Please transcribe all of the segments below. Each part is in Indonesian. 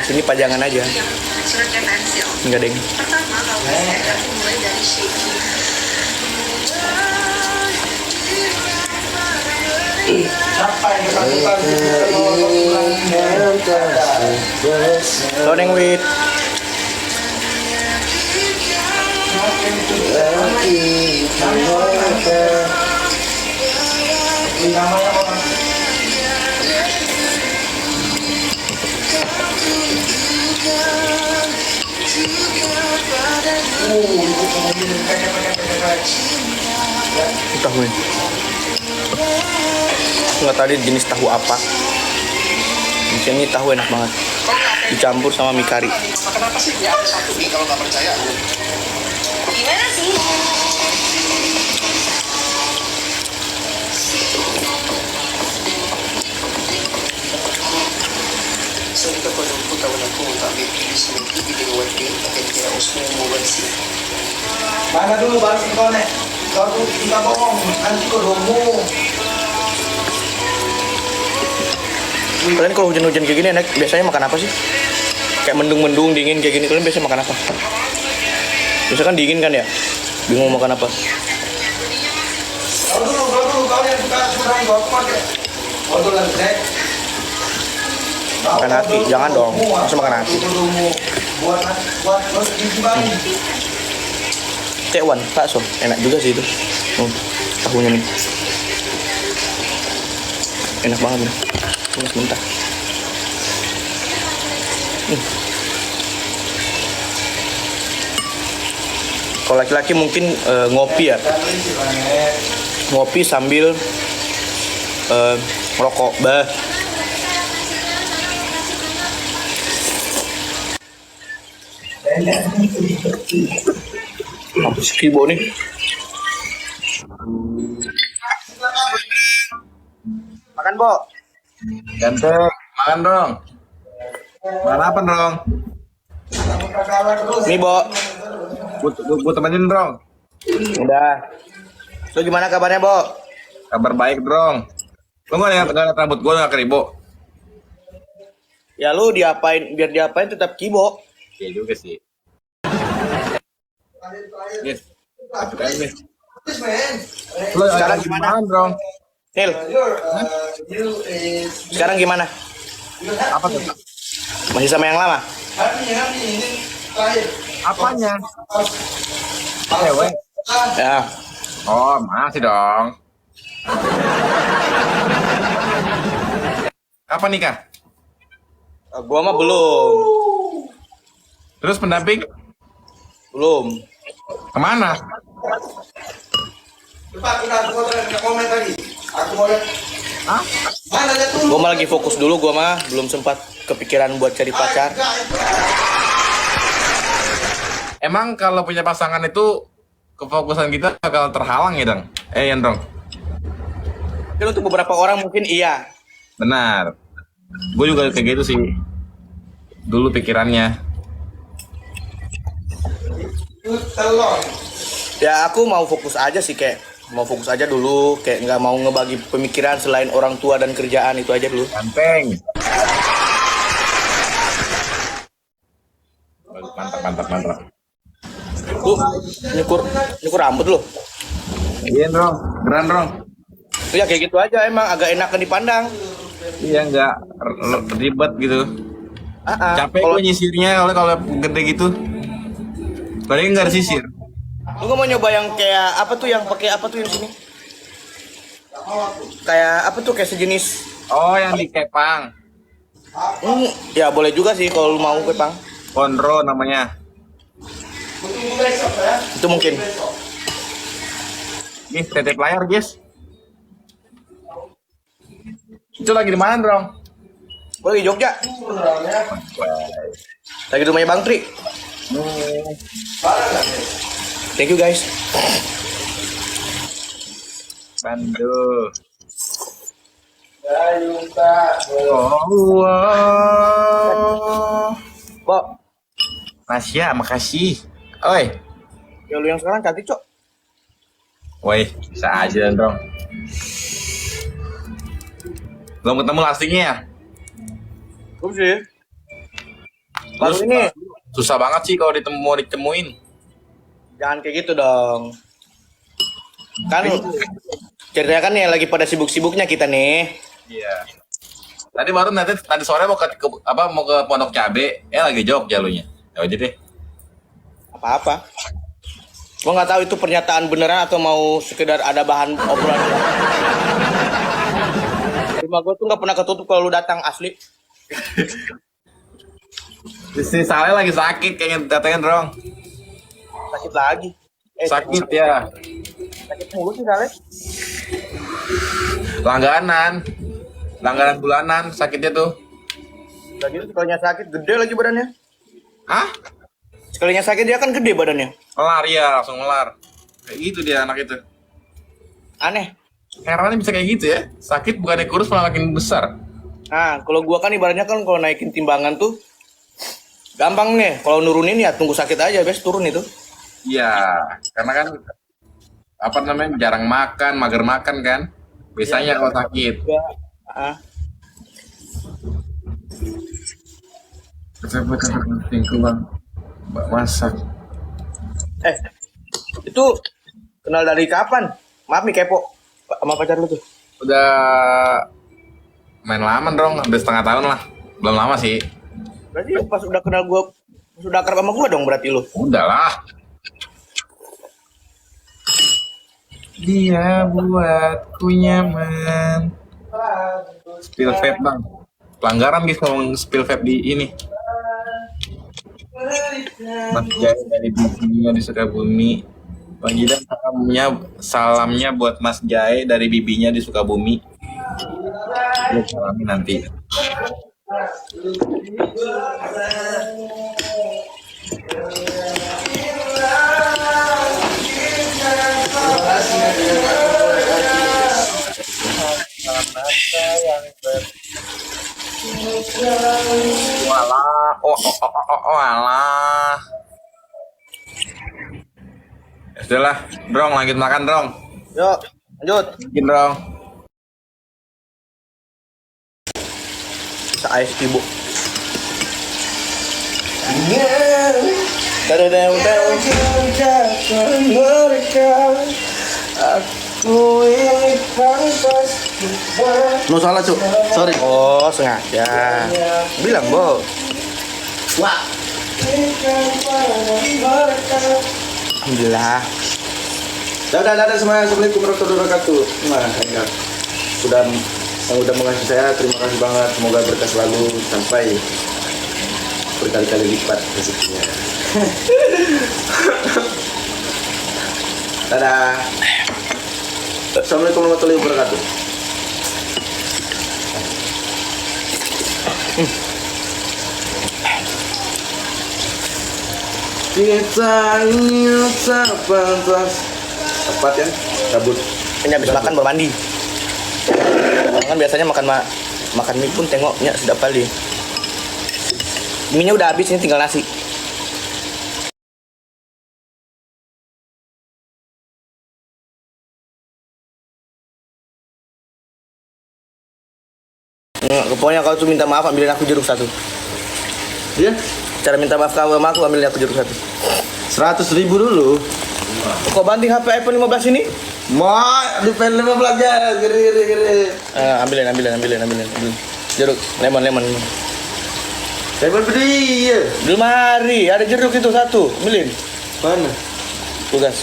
sini pajangan aja. Suratnya pensil. Enggak deng. Pertama kalau saya aku mulai dari shaking. Loading with tahu ini. Nggak tadi jenis tahu apa. Ini tahu enak banget. Dicampur sama mie kari. Kenapa sih dia ada satu nih kalau nggak percaya? Gimana sih? Sento ko nung puta ko na po, kami pilis ng ibig ng wati, akin kaya usmo mo wansi. Mana dulu baru ikaw nih. Baru kita bohong, nanti kau domo. Kalian kalau hujan-hujan kayak gini enak, biasanya makan apa sih? Kayak mendung-mendung dingin kayak gini, kalian biasanya makan apa? Biasanya kan dingin kan ya? Bingung mau makan apa? Kau dulu kau yang suka kurang kau pakai. Kau dulu lantai. Makan hati, jangan dong. Masa makan hati? Buat gigi bayi. Tekwan, bakso, enak juga sih itu. Tahunya nih. Enak banget nih. Ini sebentar. Kalau laki-laki mungkin ngopi ya. Ngopi sambil ngerokok. Bah. Habis kibo nih. Makan, Bo. Ganteng, makan dong. Makan apa dong? Nih, Bo. Gue temenin dong. Udah. Lu gimana kabarnya, Bo? Kabar baik dong. Lu nggak lihat rambut gue nggak keribo? Ya lu diapain, biar diapain tetap kibo. Iya juga sih. Yes. Nih. Lu Sekarang gimana? dong? Nil, sekarang gimana? Apa tuh? Masih sama yang lama? Apanya? Cewek. Ya. Oh, masih dong. Apa nikah? Gua mah belum. Terus pendamping Belum. kemana? Cepat udah aku mau komen tadi. Aku mau lihat. Hah? Mana lihat tuh? Gua mah lagi fokus dulu, gua mah belum sempat kepikiran buat cari pacar. Emang kalau punya pasangan itu kefokusan kita bakal terhalang ya, Dong? Yan, Dong? Kan untuk beberapa orang mungkin iya. Benar. Gue juga kayak gitu sih. Dulu pikirannya. Telur. Ya aku mau fokus aja sih, kayak mau fokus aja dulu, kayak nggak mau ngebagi pemikiran selain orang tua dan kerjaan, itu aja dulu. Ganteng. Mantap. Lu nyukur rambut lu. Iya, Dong. Keren, Dong. Ya kayak gitu aja, emang agak enakan dipandang. Iya, nggak ribet gitu. Capek Kalau gue nyisirnya kalau gede gitu. Padahal nggak ada sisir. lu nggak mau nyoba yang kayak apa tuh, yang pakai apa tuh yang sini? Kayak apa tuh, kayak sejenis. Oh, yang di kepang. Ya boleh juga sih kalau lu mau, Pang. Konro namanya. Itu mungkin. Nih, tetep layar, guys. Itu lagi di mana, Dong? Gue lagi di Jogja. Lagi di rumahnya Bang Tri. Thank you guys. Bandung. Bo, Tasya, makasih. Oi. ya lu yang sekarang cantik, Cok. Woi, bisa aja, Dong. Belum ketemu lastingnya ya? Belum sih. Baru ini. Susah banget sih kalau mau ditemuin. Jangan kayak gitu dong. Kan ceritanya kan yang lagi pada sibuk-sibuknya kita nih. Iya. Tadi sore mau mau ke Pondok Cabe, lagi Jogja lu nya. Ya udah deh. Apa-apa. Gua nggak tahu itu pernyataan beneran atau mau sekedar ada bahan obrolan. Rumah gua tuh nggak pernah ketutup kalau lu datang asli. Si Saleh lagi sakit kayaknya datengin dong. Sakit lagi. Sakit ya. Sakit mulu sih Saleh. Langganan bulanan sakitnya tuh. Udah gitu sekalinya sakit gede lagi badannya. Hah? Sekalinya sakit dia kan gede badannya. Melar ya, langsung melar. Kayak gitu dia anak itu. Aneh. Herannya bisa kayak gitu ya. Sakit bukannya kurus malah makin besar. Nah, kalau gua kan ibaratnya kan kalau naikin timbangan tuh gampang nih. Kalau nurunin ya tunggu sakit aja, bes turun itu. Iya, karena kan jarang makan, mager makan kan. Biasanya kalau sakit. Ya. Ah. Betul bang. Mbak masak. Itu kenal dari kapan? Maaf nih kepo sama pacar lu tuh. Udah main lama dong, udah setengah tahun lah. Belum lama sih. Berarti pas udah kenal gua, sudah akrab sama gua dong berarti lu. Udah lah. Dia buatku nyaman. Spill vape bang. Pelanggaran guys ngomong spill vape di ini. Mas Jai dari bibinya di Sukabumi. Bang Jidan salamnya buat Mas Jai dari bibinya di Sukabumi. Lu salami nanti. Walah, walah. Ya sudahlah, Drong lanjut makan Drong. Yuk, lanjut. Bikin Drong. Ais ibu. No salah cuk, sorry. Oh, sengaja. Bilang, Bo. Wah. Alhamdulillah. Dadah semuanya. Assalamualaikum warahmatullahi wabarakatuh. Nah, enggak. Yang udah mengasihi saya, terima kasih banget. Semoga berkah selalu sampai berkali-kali lipat rezekinya. Dadah. Assalamualaikum warahmatullahi wabarakatuh. Kita ini tak pantas. Tepat ya? Cabut. Ini habis makan baru mandi. Kan biasanya makan mie pun tengoknya sedap kali. Mie-nya udah habis, ini tinggal nasi. Pokoknya kau tuh minta maaf ambilin aku jeruk satu. Iya? Cara minta maaf kau sama aku ambilin aku jeruk satu. 100.000 dulu. Kau banting HP iPhone 15 ini? Ma, di pen 15 aja. Geri. Ambilin. Jeruk, lemon. Lemon beli ya. Di lemari, ada jeruk itu satu. Ambilin. Mana? Tugas.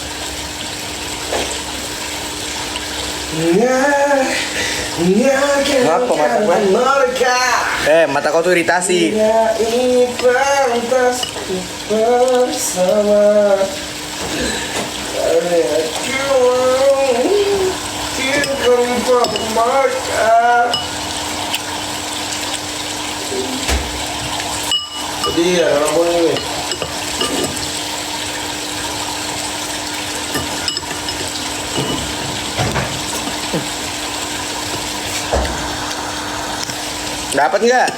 Ngapa mata gue? Mata kau tuh iritasi. Ini pantas bersama. Jadi ya orang ini. Dapat nggak?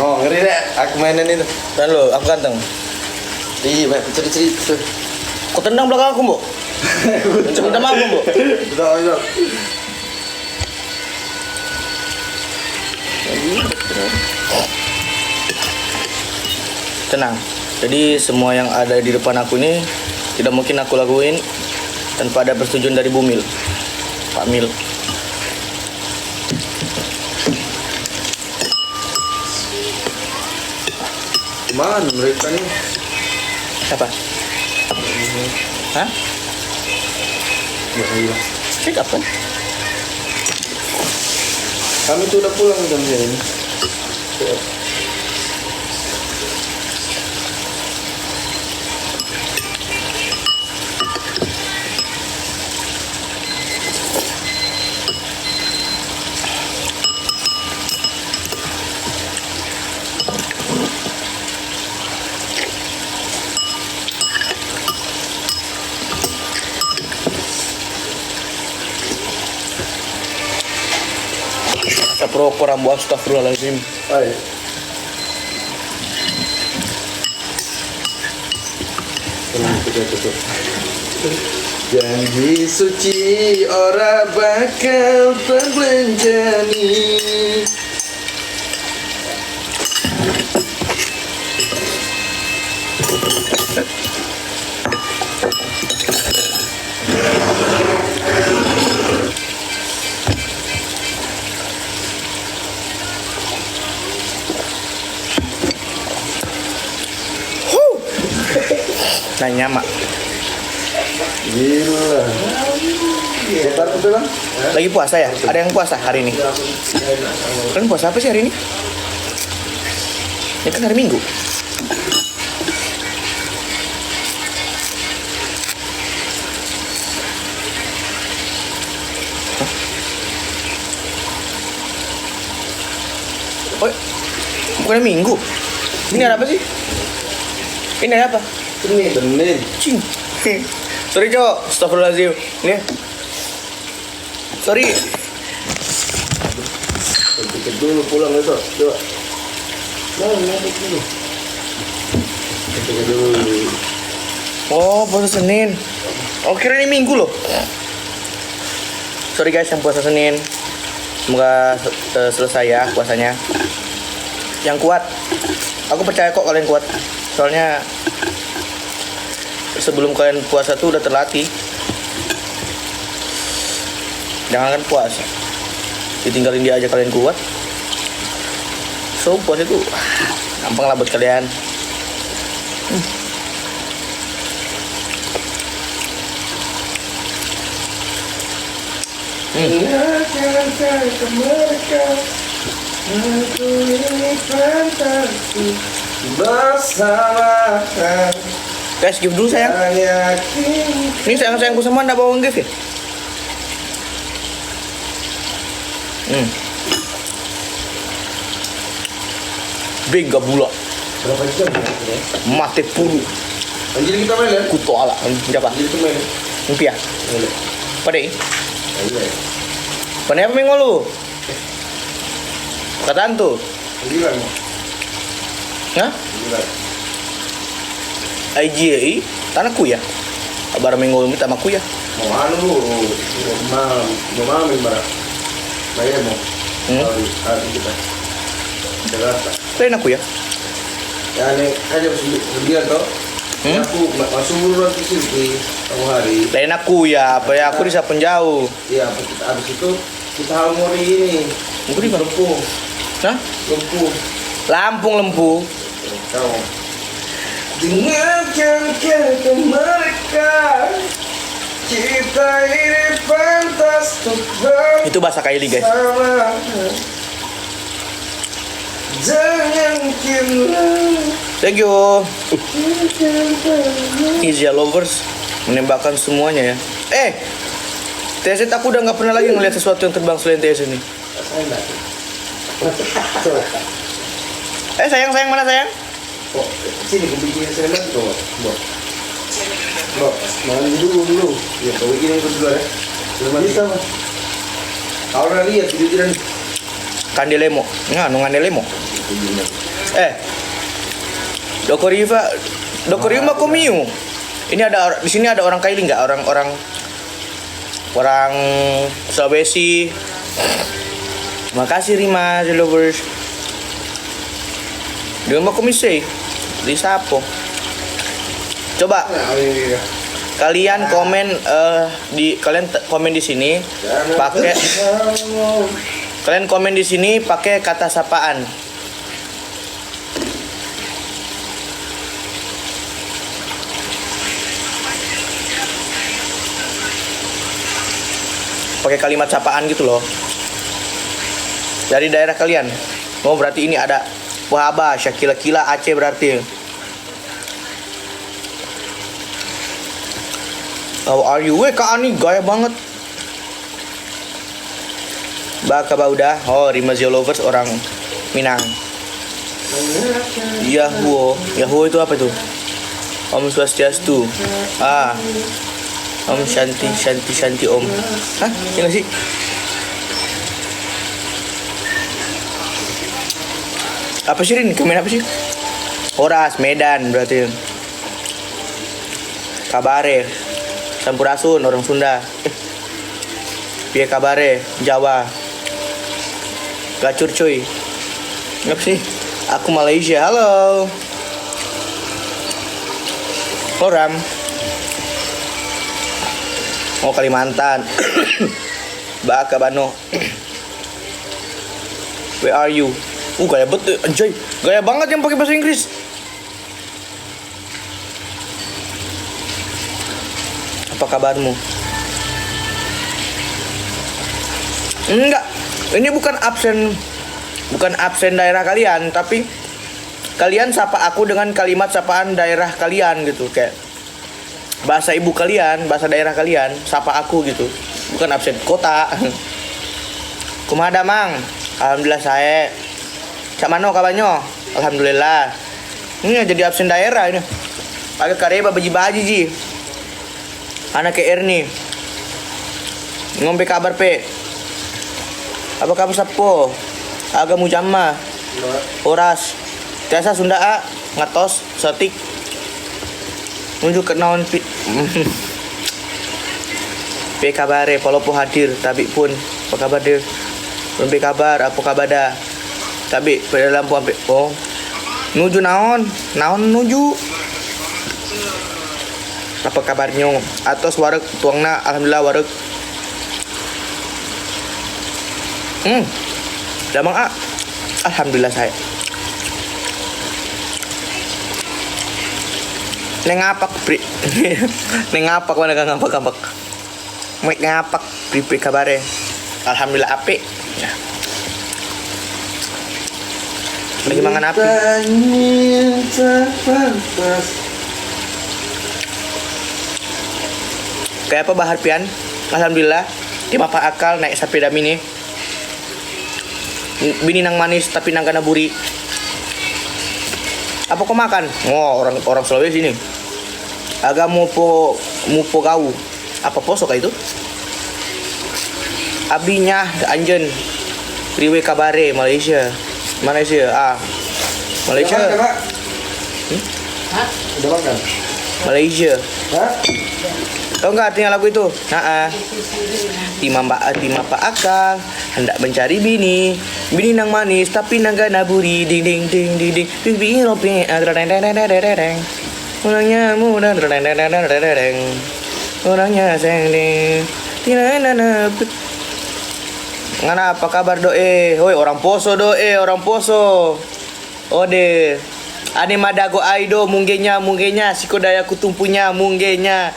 Oh ngeri deh, aku mainin itu. Dan lo, aku ganteng. Iya, banyak cerita tuh. Kau tendang belakang aku, Bu. Minta maaf, Bu. Udah. Tenang. Jadi semua yang ada di depan aku ini tidak mungkin aku lakuin tanpa ada persetujuan dari Bu Mil. Pak Mil. Cuman mereka nih Siapa? Hah? ya, iya. Cek apa? Kami tuh udah pulang jam ini. Saproko rambu astagfirullahaladzim. Ay. Tutup. Janji suci ora bakal terbelanjani. Nanya mak. Gila. Bentar tuh Bang. Lagi puasa ya? Ada yang puasa hari ini? Kalian puasa apa sih hari ini? Ini kan hari Minggu. Hah? Oh, bukan Minggu. Ini ada apa sih? Ini ada apa? Senin. Cing. Sorry cok, astagfirullahaladzim. Ini. Sorry. Pikir dulu pulang itu. Coba. Nah, dulu. Pikir dulu. Oh, puasa Senin. Oh, kira ini Minggu loh. Sorry guys yang puasa Senin. Semoga selesai ya puasanya. Yang kuat. Aku percaya kok kalian kuat. Soalnya sebelum kalian puasa tuh udah terlatih. Jangankan puasa, ditinggalin dia aja kalian kuat. So puasa itu gampang lah buat kalian. Ingatkan kata mereka, aku ini fantasi bersama. Guys, give dulu sayang. Ini sayang-sayangku sama anda bawa gift ya? Bega bula. Berapa jam ya? Mate pulu. Anjir kita main ya? Kuto ala. Siapa? Anjir kita main. Impia. Main. Padai. Iya. Padai apa minggu lu? Kataan tuh. Anjiran. Hah? Anjiran. IGA tanahku ya. Kabar minggu minta maku ya. Mau anu lu? Mau malam barak. Bayar mau. Hari kita. Jakarta. Lain aku ya. Ya nih aja sembilan toh. Aku masuk buruan ke sini kamu hari. Lain aku ya. Apa ya aku di Sapon jauh. Iya, abis itu kita harmoni ini. Aku di mana? Lempuh. Hah? Lempuh. Lampung Lempu. Kau. Dengarkan kata mereka, kita ini pantas untuk Itu bahasa Kylie guys. bersama. Jangan kira. Thank you. Easy lovers menembakkan semuanya ya. TSN aku udah nggak pernah lagi ngeliat sesuatu yang terbang selain TSN ini. Sayang mana sayang? Oh, sini aku bikin saya tuh, Bok. Bok, mandi dulu. Ya, kau bikin yang kedua ya. Sudah bisa, Mas. Kau udah lihat video-videoan. Kandelemo. Nungan delemo. Dokoriva komiu. Ini ada di sini ada orang Kylie nggak? Orang Sulawesi. Makasih Rima, the lovers. Dengan mau komisi di sapo. Coba kalian komen komen di sini pakai kalian komen di sini pakai kata sapaan. Pakai kalimat sapaan gitu loh. Dari daerah kalian. Oh, berarti ini ada Wahaba, Syakila Kila, Aceh berarti. How are you? Weh, Kak Ani gaya banget. Baka Bauda. Oh, Rimazio Lovers orang Minang. Yahoo. Yahoo itu apa itu? Om Swastiastu. Om Shanti Om. Hah? Iya gak sih? Apa sih Rin? Komen apa sih? Horas, Medan berarti. Kabare, Sampurasun, orang Sunda. Pia Kabare, Jawa. Gacur cuy. Apa sih? Aku Malaysia, halo. Ram. Oh, Kalimantan. Baka Bano. Where are you? Gaya betul, anjay. Gaya banget yang pakai bahasa Inggris. Apa kabarmu? Enggak. Ini bukan absen daerah kalian, tapi kalian sapa aku dengan kalimat sapaan daerah kalian gitu, kayak bahasa ibu kalian, bahasa daerah kalian, sapa aku gitu. Bukan absen kota. Kumada Mang? Alhamdulillah saya. Cak mano kabarnya? Alhamdulillah. Ini jadi absen daerah ini. Agak kareba baji-baji ji. Anak ke Erni. Ngombe kabar pe. Apa kabar sapo? Agak mujamma. Horas. Tiasa Sunda a ngatos setik. Menuju ke naon pi. Pe kabare polopo hadir tapi pun apa kabar dia? Ngombe kabar apa kabar dah? Tapi pada lampu sampai nuju naon nuju apa kabarnya atos wareg tuangna alhamdulillah wareg damang alhamdulillah saya nengapak pri nengapak mana ngapak mek ngapak pri kabare alhamdulillah apik ya. Lagi mangan api. Kayak apa Bahar Pian? Alhamdulillah. Di mapa akal naik sepeda mini. Bini nang manis tapi nang kana buri. Apa kau makan? Oh, orang Sulawesi ini. Agak mupo gau. Apa poso kayak itu? Abinya anjen. Priwe kabare Malaysia. Malaysia, Malaysia. Udah makan, Pak? Udah makan? Malaysia. Hah? Tahu nggak artinya lagu itu? Timapa akal hendak mencari bini nang manis tapi nang gak naburi ding ding ding ding ding bibi ropi orangnya muda orangnya sendiri ngana apa kabar doe? Hoi orang poso doe, orang poso. Ode. Ane madago aido munggenya siko daya kutumpunya munggenya.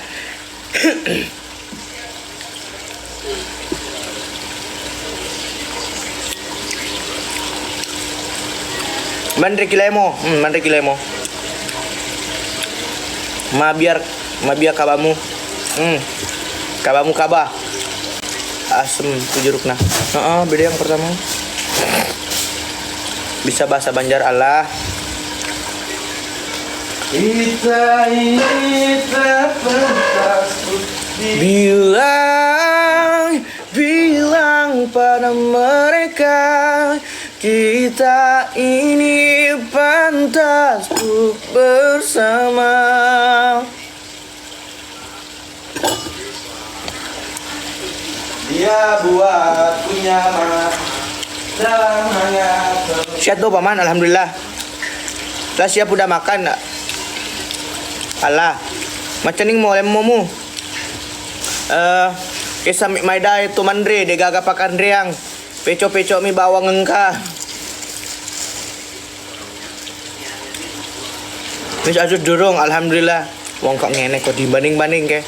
Mandre kilemo. Mabiar kabamu. Kabamu kabah. Asem jerukna. Beda yang pertama. Bisa bahasa Banjar Allah. Kita ini terpentas bilang pada mereka kita ini pantas untuk bersama. Dia buatku nyaman dalam hangat. Sehat tuh paman, alhamdulillah. Lah siap udah makan nak? Alah, macam ni mau lemomu. Kisah mi maida itu mandre de gaga pakan riang. Peco-peco mi bawang engka. Mis asus durung alhamdulillah. Wong kok ngene kok dibanding-banding ke.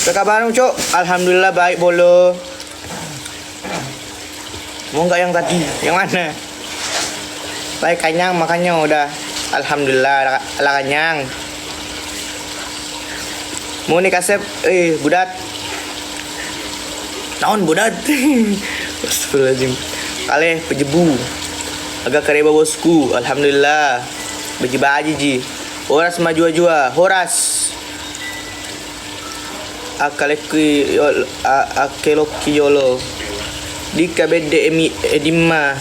Apa kabar Cok? Alhamdulillah baik bolo. Mau enggak yang tadi? Yang mana? Baik kenyang makanya udah. Alhamdulillah lah kenyang. Mau nih kasep, budat. Naon budat? Astagfirullahaladzim. Kale pejebu. Agak kareba bosku. Alhamdulillah. Beji-baji ji. Horas maju-jua. Horas. Akeloki yolo. Dika bede edima.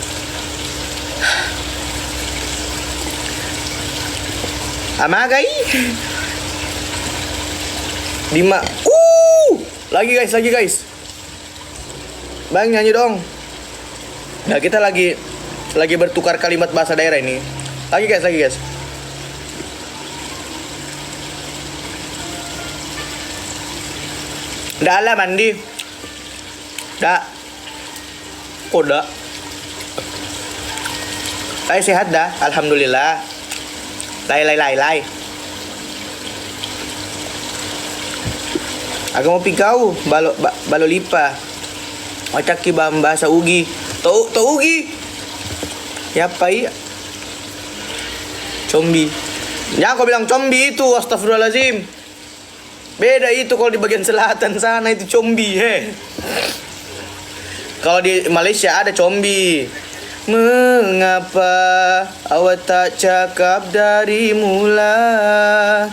Amagai. Dima. Lagi guys. Bang nyanyi dong. Nah, kita lagi bertukar kalimat bahasa daerah ini. Lagi guys. Dah lah mandi. Dah. Kok dah? Saya sehat dah, alhamdulillah. Lai. Aku mau pikau balo lipa. Macaki bahasa ugi. To ugi. Ya pai. Combi. Ya aku bilang combi itu, astagfirullahaladzim. Beda itu kalau di bagian selatan sana itu combi, Kalau di Malaysia ada combi. Mengapa awak tak cakap dari mula?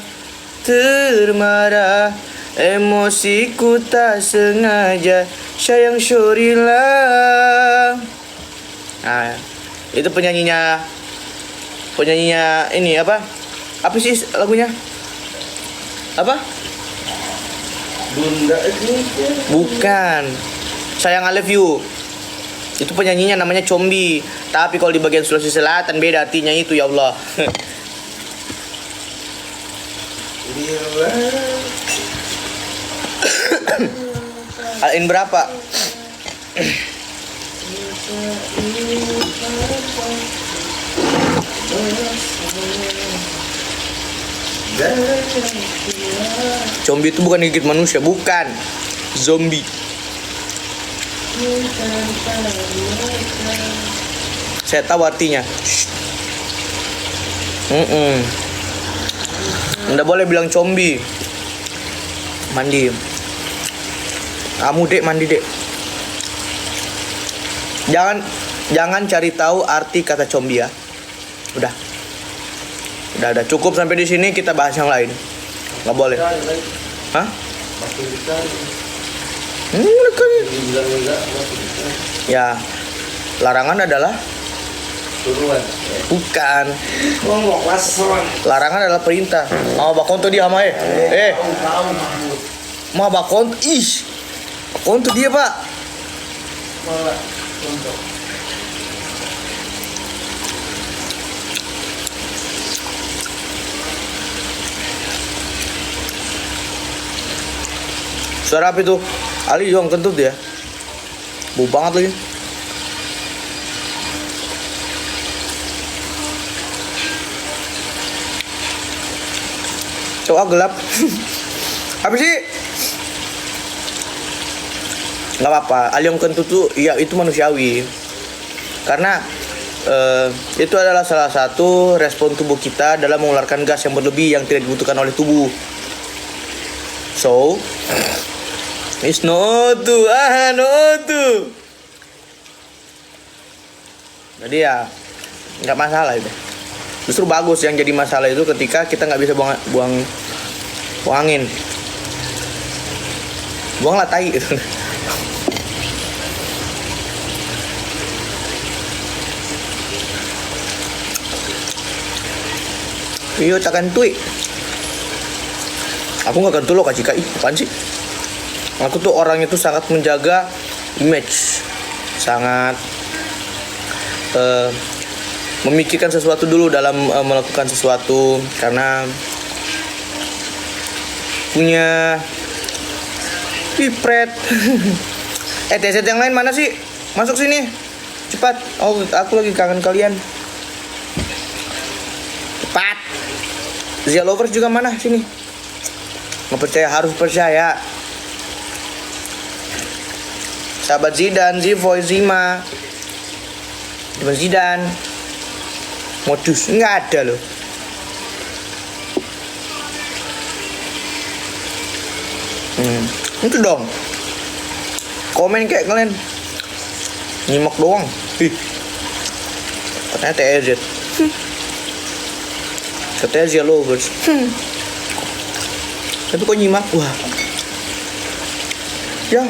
Termarah emosiku tak sengaja. Sayang syurilah. Nah, itu penyanyinya ini apa? Apa sih lagunya? Apa? Bunda itu Bukan. Sayang I love you. Itu penyanyinya namanya Combi. Tapi kalau di bagian Sulawesi Selatan beda artinya itu ya Allah. Alin berapa? Zombie itu bukan gigit manusia, bukan. Zombie. Saya tahu artinya. Nggak boleh bilang combi. Mandi. Kamu dek mandi dek. Jangan cari tahu arti kata combi ya. Udah cukup sampai di sini, kita bahas yang lain. Nggak boleh. Hah? Ya, larangan adalah bukan. Larangan adalah perintah. Mau bakon tuh dia sama mau bakon bakon tuh dia pak. Suara apa itu? Ali yang kentut ya. Bau banget lagi. Coba gelap. Apa sih? Gak apa-apa. Ali yang kentut tuh ya itu manusiawi. Karena itu adalah salah satu respon tubuh kita dalam mengeluarkan gas yang berlebih yang tidak dibutuhkan oleh tubuh. So, it's no to. Jadi ya nggak masalah itu. Justru bagus, yang jadi masalah itu ketika kita nggak bisa buang angin. Buanglah tai itu. Iyo cakan tui. Aku nggak kentul loh kak Cika. Apaan sih? Aku tuh orangnya tuh sangat menjaga image, sangat memikirkan sesuatu dulu dalam melakukan sesuatu, karena punya pipret. TZ yang lain mana sih? Masuk sini cepat. Oh, aku lagi kangen kalian. Cepat. Zia Lovers juga mana? Sini. Nggak percaya, harus percaya. Sahabat Zidan, Zivoy, Zima, teman Zidan. Modus nggak ada loh. Itu dong. Komen kayak kalian. Nyimak doang. Katanya TZ. Katanya Zia Lovers. Tapi kok nyimak? Wah. Ya.